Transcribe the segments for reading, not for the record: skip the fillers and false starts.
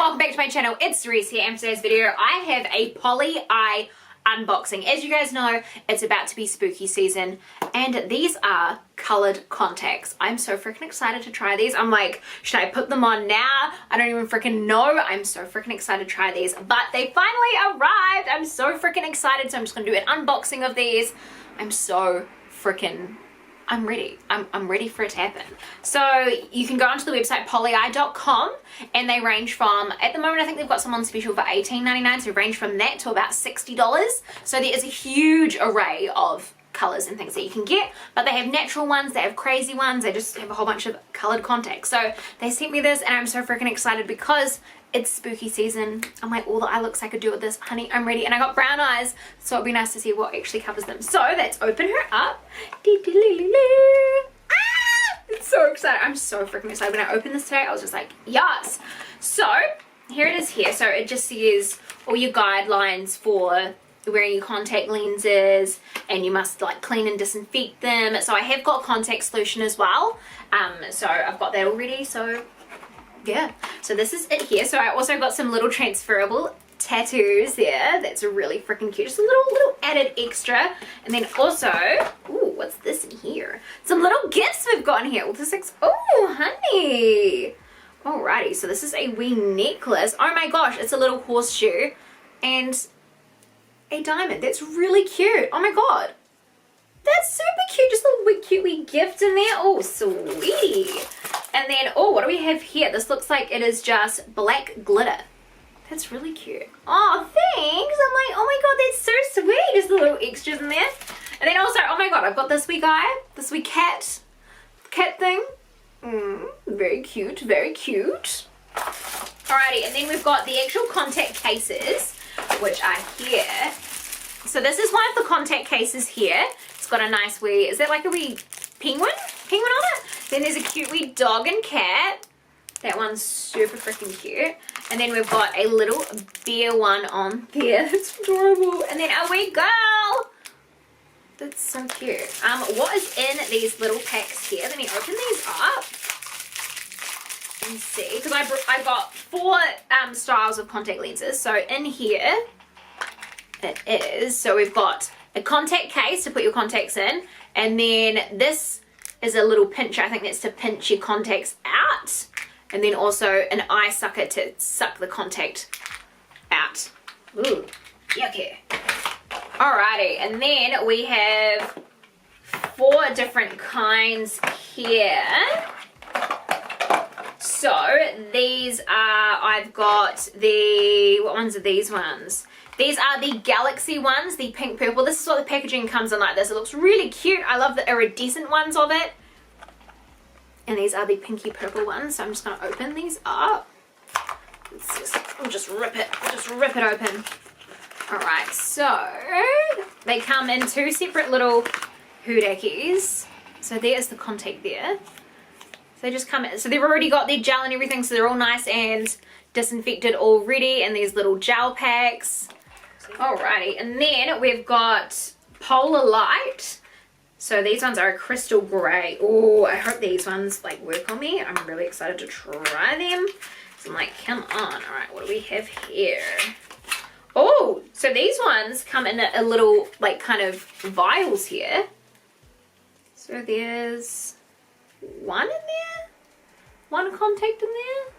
welcome back to my channel. It's Cerise here, and for today's video I have a PollyEYE unboxing. As you guys know, it's about to be spooky season, and these are coloured contacts. I'm so freaking excited to try these. I'm like, should I put them on now? I don't even freaking know. I'm so freaking excited to try these, but they finally arrived. I'm so freaking excited, so I'm just gonna do an unboxing of these. I'm ready. I'm ready for it to happen. So you can go onto the website PollyEYE.com, and they range from, at the moment I think they've got some on special for $18.99, so range from that to about $60. So there is a huge array of colours and things that you can get, but they have natural ones, they have crazy ones, they just have a whole bunch of coloured contacts. So they sent me this, and I'm so freaking excited because it's spooky season. I'm like, all the eye looks I could do with this, honey, I'm ready. And I got brown eyes, so it'd be nice to see what actually covers them. So let's open her up. It's so excited. I'm so freaking excited. When I opened this today, I was just like, yes. So here it is here. So it just says all your guidelines for wearing your contact lenses, and you must like clean and disinfect them. So I have got contact solution as well. So I've got that already. So yeah, so this is it here. So I also got some little transferable tattoos there. That's really freaking cute. Just a little added extra. And then also, ooh, what's this in here? Some little gifts we've got in here. Oh, honey. Alrighty, so this is a wee necklace. Oh my gosh, it's a little horseshoe and a diamond. That's really cute. Oh my god. That's super cute. Just a little cute wee gift in there. Oh, sweetie. And then, oh, what do we have here? This looks like it is just black glitter. That's really cute. Oh, thanks. I'm like, oh my god, that's so sweet. Just the little extras in there. And then also, oh my god, I've got this wee guy. This wee cat thing. Very cute, very cute. Alrighty, and then we've got the actual contact cases, which are here. So this is one of the contact cases here. It's got a nice wee, is that like a wee penguin on it? Then there's a cute wee dog and cat. That one's super freaking cute. And then we've got a little bear one on there. That's adorable. And then a wee girl. That's so cute. What is in these little packs here? Let me open these up and see. Because I got 4 styles of contact lenses. So in here it is. So we've got a contact case to put your contacts in. And then this is a little pincher. I think that's to pinch your contacts out. And then also an eye sucker to suck the contact out. Ooh, yucky. Alrighty, and then we have 4 different kinds here. So these are, I've got the, what ones are these ones? These are the Galaxy ones, the pink purple. This is what the packaging comes in like this. It looks really cute. I love the iridescent ones of it. And these are the pinky purple ones. So I'm just going to open these up. I'll just rip it open. Alright, so they come in 2 separate little hoodakis. So there's the contact there. So they just come in. So they've already got their gel and everything. So they're all nice and disinfected already. And these little gel packs. Alrighty, and then we've got Polar Light. So these ones are a crystal grey. Oh, I hope these ones like work on me. I'm really excited to try them. So I'm like, come on. Alright, what do we have here? Oh, so these ones come in a little like kind of vials here. So there's one in there. One contact in there.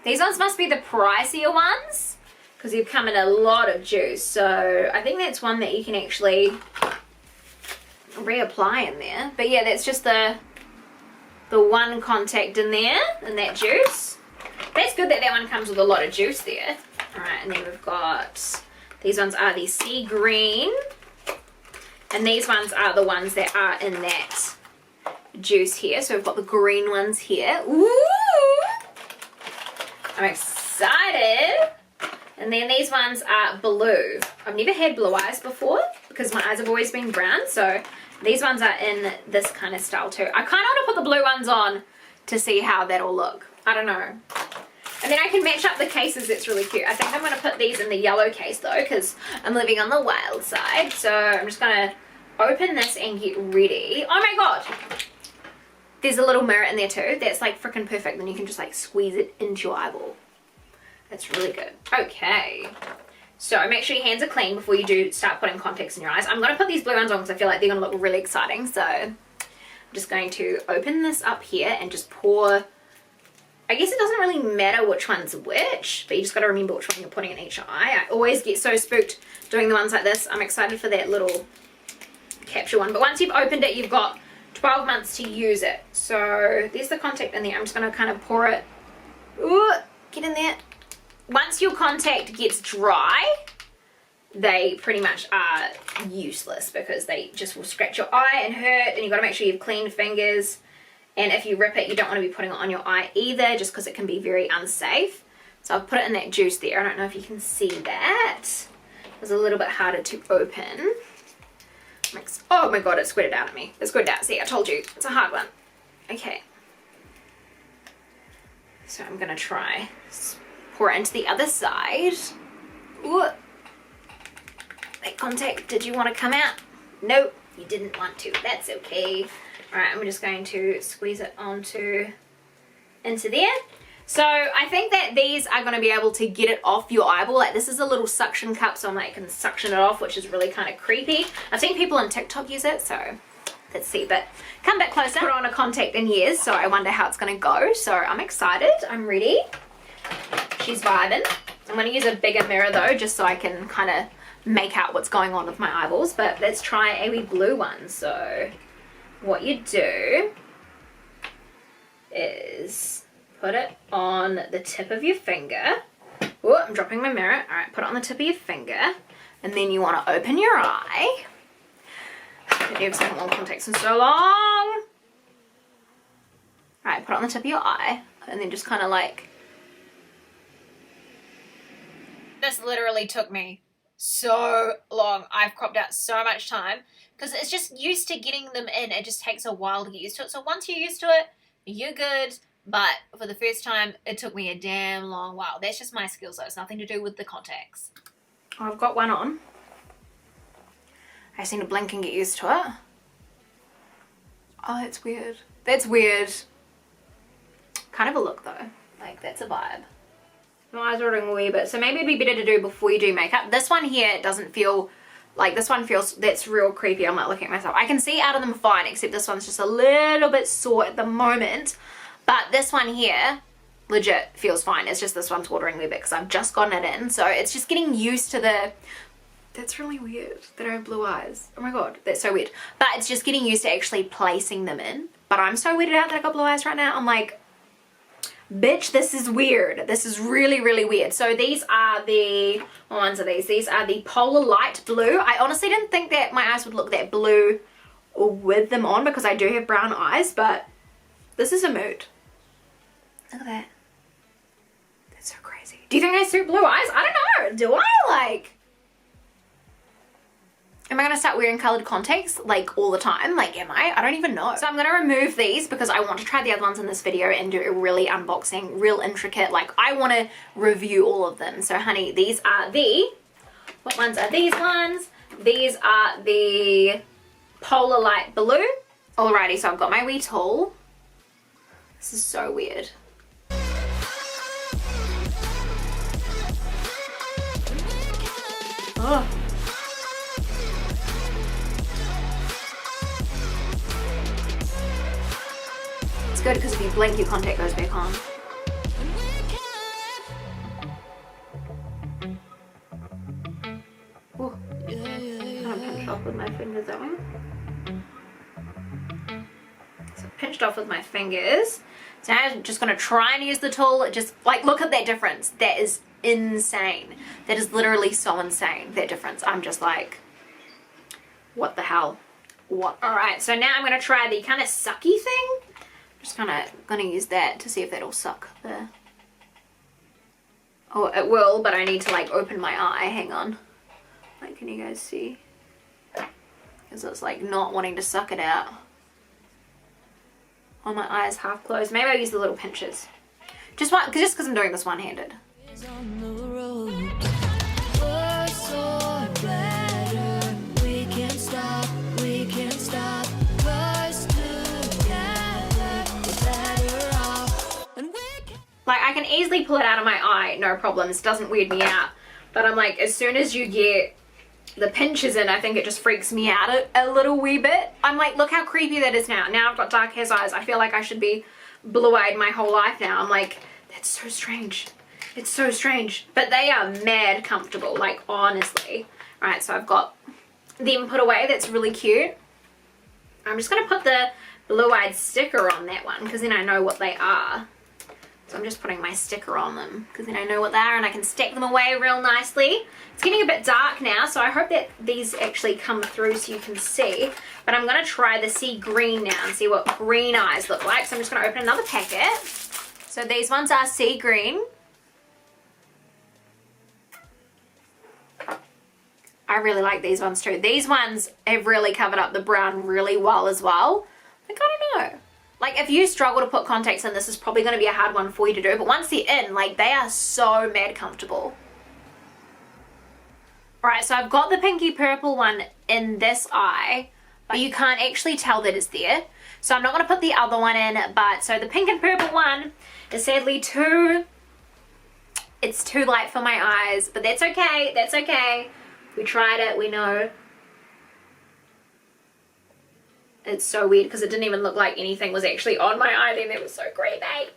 These ones must be the pricier ones, because they've come in a lot of juice. So I think that's one that you can actually reapply in there. But yeah, that's just the one contact in there, and that juice. That's good that that one comes with a lot of juice there. Alright, and then we've got, these ones are the sea green. And these ones are the ones that are in that juice here. So we've got the green ones here. Ooh! I'm excited. And then these ones are blue. I've never had blue eyes before because my eyes have always been brown. So these ones are in this kind of style too. I kind of want to put the blue ones on to see how that'll look. I don't know. And then I can match up the cases. It's really cute. I think I'm going to put these in the yellow case though, because I'm living on the wild side. So I'm just going to open this and get ready. Oh my god. There's a little mirror in there too. That's like freaking perfect. Then you can just like squeeze it into your eyeball. That's really good. Okay. So make sure your hands are clean before you do start putting contacts in your eyes. I'm going to put these blue ones on because I feel like they're going to look really exciting. So I'm just going to open this up here and just pour. I guess it doesn't really matter which one's which, but you just got to remember which one you're putting in each eye. I always get so spooked doing the ones like this. I'm excited for that little capsule one. But once you've opened it, you've got 12 months to use it. So there's the contact in there. I'm just going to kind of pour it. Ooh, get in there. Once your contact gets dry, they pretty much are useless because they just will scratch your eye and hurt, and you've got to make sure you've cleaned fingers. And if you rip it, you don't want to be putting it on your eye either, just because it can be very unsafe. So I've put it in that juice there. I don't know if you can see that. It was a little bit harder to open. Oh my god, it squirted out at me. It squirted out. See, I told you. It's a hard one. Okay. So I'm going to try. Pour it into the other side. Ooh. That contact, did you want to come out? Nope, you didn't want to. That's okay. Alright, I'm just going to squeeze it into there. So I think that these are going to be able to get it off your eyeball. Like, this is a little suction cup, so I can suction it off, which is really kind of creepy. I've seen people on TikTok use it, so let's see. But come back closer. Put on a contact in years, so I wonder how it's going to go. So I'm excited. I'm ready. She's vibing. I'm going to use a bigger mirror though, just so I can kind of make out what's going on with my eyeballs. But let's try a wee blue one. So what you do is put it on the tip of your finger. Oh, I'm dropping my mirror. All right, put it on the tip of your finger. And then you want to open your eye. I've never seen long contacts in so long. All right, put it on the tip of your eye. And then just kind of like... This literally took me so long. I've cropped out so much time because it's just used to getting them in. It just takes a while to get used to it. So once you're used to it, you're good. But for the first time, it took me a damn long while. That's just my skills though. It's nothing to do with the contacts. Oh, I've got one on. I just need to blink and get used to it. Oh, that's weird. That's weird. Kind of a look though. Like, that's a vibe. My eyes are watering a wee bit, so maybe it'd be better to do before you do makeup. This one here doesn't feel like, this one feels, that's real creepy. I'm not looking at myself. I can see out of them fine, except this one's just a little bit sore at the moment. But this one here, legit feels fine. It's just this one's watering a wee bit because I've just gotten it in. So it's just getting used to the, that's really weird that I have blue eyes. Oh my god, that's so weird. But it's just getting used to actually placing them in. But I'm so weirded out that I got blue eyes right now. I'm like, bitch, this is weird. This is really, really weird. So these are the, what ones are these? These are the Polar Light Blue. I honestly didn't think that my eyes would look that blue with them on because I do have brown eyes, but this is a mood. Look at that. That's so crazy. Do you think I suit blue eyes? I don't know. Do I? Like, am I going to start wearing colored contacts like all the time? Like, am I? I don't even know. So I'm going to remove these because I want to try the other ones in this video and do a really unboxing, real intricate, like I want to review all of them. So honey, these are the, what ones are these ones? These are the Polar Light Blue. Alrighty, so I've got my wee tool. This is so weird. Oh. It's good because if you blink, your contact goes back on. Ooh. I'm pinched off with my fingers, that one. So pinched off with my fingers. So now I'm just going to try and use the tool. Just like, look at that difference. That is insane. That is literally so insane, that difference. I'm just like, what the hell? What? Alright, so now I'm going to try the kind of sucky thing. I'm just kind of going to use that to see if that'll suck the... Oh, it will, but I need to like open my eye. Hang on. Like, can you guys see? Because it's like not wanting to suck it out. Oh, my eye is half closed. Maybe I'll use the little pinches. Just because I'm doing this one-handed. Like, I can easily pull it out of my eye, no problems, doesn't weird me out. But I'm like, as soon as you get the pinches in, I think it just freaks me out a little wee bit. I'm like, look how creepy that is now. Now I've got dark hair's eyes. I feel like I should be blue-eyed my whole life now. I'm like, that's so strange. It's so strange. But they are mad comfortable, like honestly. Alright, so I've got them put away. That's really cute. I'm just going to put the blue-eyed sticker on that one because then I know what they are. So I'm just putting my sticker on them because then I know what they are and I can stack them away real nicely. It's getting a bit dark now, so I hope that these actually come through so you can see. But I'm going to try the sea green now and see what green eyes look like. So I'm just going to open another packet. So these ones are sea green. I really like these ones too. These ones have really covered up the brown really well as well. Like, I don't know. Like, if you struggle to put contacts in, this is probably going to be a hard one for you to do. But once they're in, like, they are so mad comfortable. Alright, so I've got the pinky purple one in this eye, but you can't actually tell that it's there. So I'm not going to put the other one in, but so the pink and purple one is sadly it's too light for my eyes, but that's okay, that's okay. We tried it, we know. It's so weird because it didn't even look like anything was actually on my eye then. That was so creepy.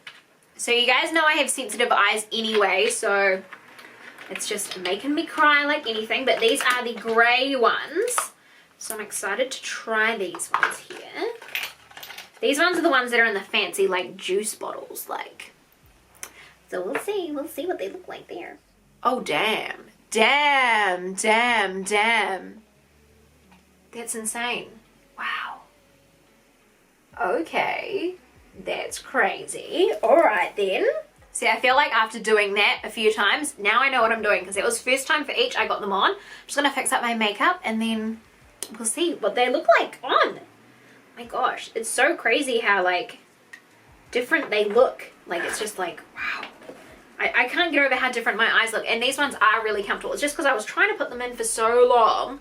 So you guys know I have sensitive eyes anyway, so it's just making me cry like anything. But these are the grey ones. So I'm excited to try these ones here. These ones are the ones that are in the fancy like juice bottles. Like. So we'll see what they look like there. Oh damn. Damn. That's insane. Wow. Okay, that's crazy. Alright then. See, I feel like after doing that a few times, now I know what I'm doing because it was first time for each I got them on. I'm just going to fix up my makeup and then we'll see what they look like on. My gosh, it's so crazy how like different they look. Like it's just like, wow. I can't get over how different my eyes look. And these ones are really comfortable. It's just because I was trying to put them in for so long.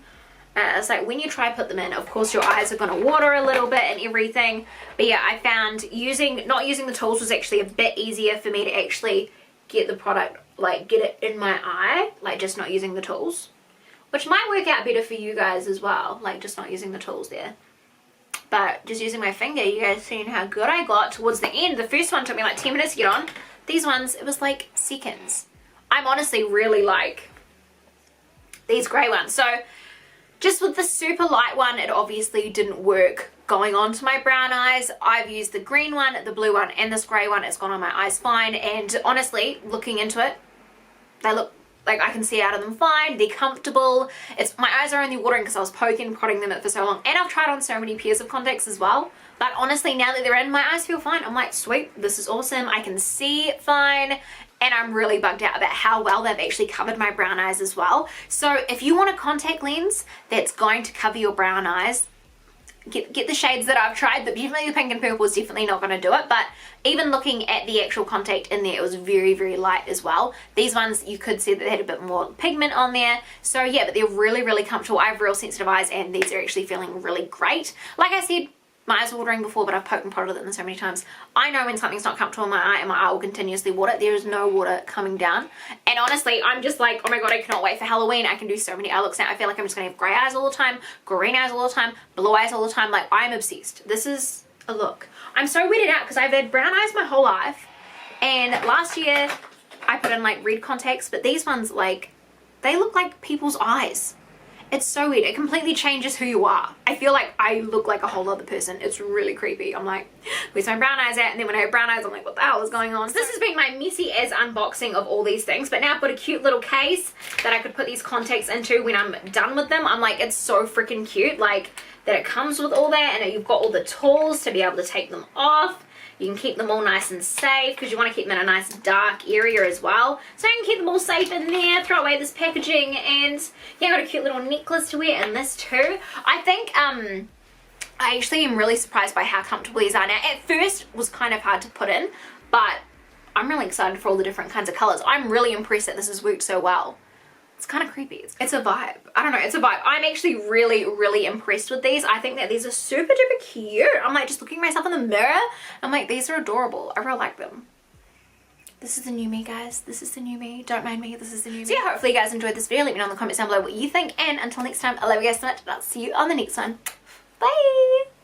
It's like when you try to put them in, of course your eyes are going to water a little bit and everything. But yeah, I found not using the tools was actually a bit easier for me to actually get the product, like get it in my eye, like just not using the tools. Which might work out better for you guys as well, like just not using the tools there. But just using my finger, you guys seen how good I got towards the end. The first one took me like 10 minutes to get on. These ones, it was like seconds. I'm honestly really like these grey ones. So just with the super light one, it obviously didn't work going on to my brown eyes. I've used the green one, the blue one, and this grey one. It's gone on my eyes fine. And honestly, looking into it, they look like I can see out of them fine. They're comfortable. My eyes are only watering because I was poking, prodding them for so long. And I've tried on so many pairs of contacts as well. But honestly, now that they're in, my eyes feel fine. I'm like, sweet, this is awesome. I can see fine. And I'm really bugged out about how well they've actually covered my brown eyes as well. So if you want a contact lens that's going to cover your brown eyes, get the shades that I've tried, but definitely the pink and purple is definitely not going to do it. But even looking at the actual contact in there, it was very, very light as well. These ones, you could see that they had a bit more pigment on there. So yeah, but they're really, really comfortable. I have real sensitive eyes and these are actually feeling really great. Like I said, my eyes were watering before, but I've poked and prodded them so many times. I know when something's not comfortable in my eye and my eye will continuously water. There is no water coming down. And honestly, I'm just like, oh my god, I cannot wait for Halloween. I can do so many eye looks now. I feel like I'm just going to have grey eyes all the time, green eyes all the time, blue eyes all the time. Like, I'm obsessed. This is a look. I'm so weirded out because I've had brown eyes my whole life. And last year, I put in like red contacts, but these ones, like, they look like people's eyes. It's so weird. It completely changes who you are. I feel like I look like a whole other person. It's really creepy. I'm like, where's my brown eyes at? And then when I have brown eyes, I'm like, what the hell is going on? So this has been my messy as unboxing of all these things. But now I've got a cute little case that I could put these contacts into when I'm done with them. I'm like, it's so freaking cute. Like, that it comes with all that. And you've got all the tools to be able to take them off. You can keep them all nice and safe because you want to keep them in a nice dark area as well. So you can keep them all safe in there, throw away this packaging, and yeah, got a cute little necklace to wear in this too. I think I actually am really surprised by how comfortable these are now. At first it was kind of hard to put in, but I'm really excited for all the different kinds of colors. I'm really impressed that this has worked so well. It's kind of creepy. It's a vibe. I don't know, it's a vibe. I'm actually really, really impressed with these. I think that these are super duper cute. I'm like just looking at myself in the mirror. I'm like, these are adorable. I really like them. This is the new me, guys. This is the new me. Don't mind me. This is the new me. So yeah, hopefully you guys enjoyed this video. Let me know in the comments down below what you think. And until next time, I love you guys so much. And I'll see you on the next one. Bye!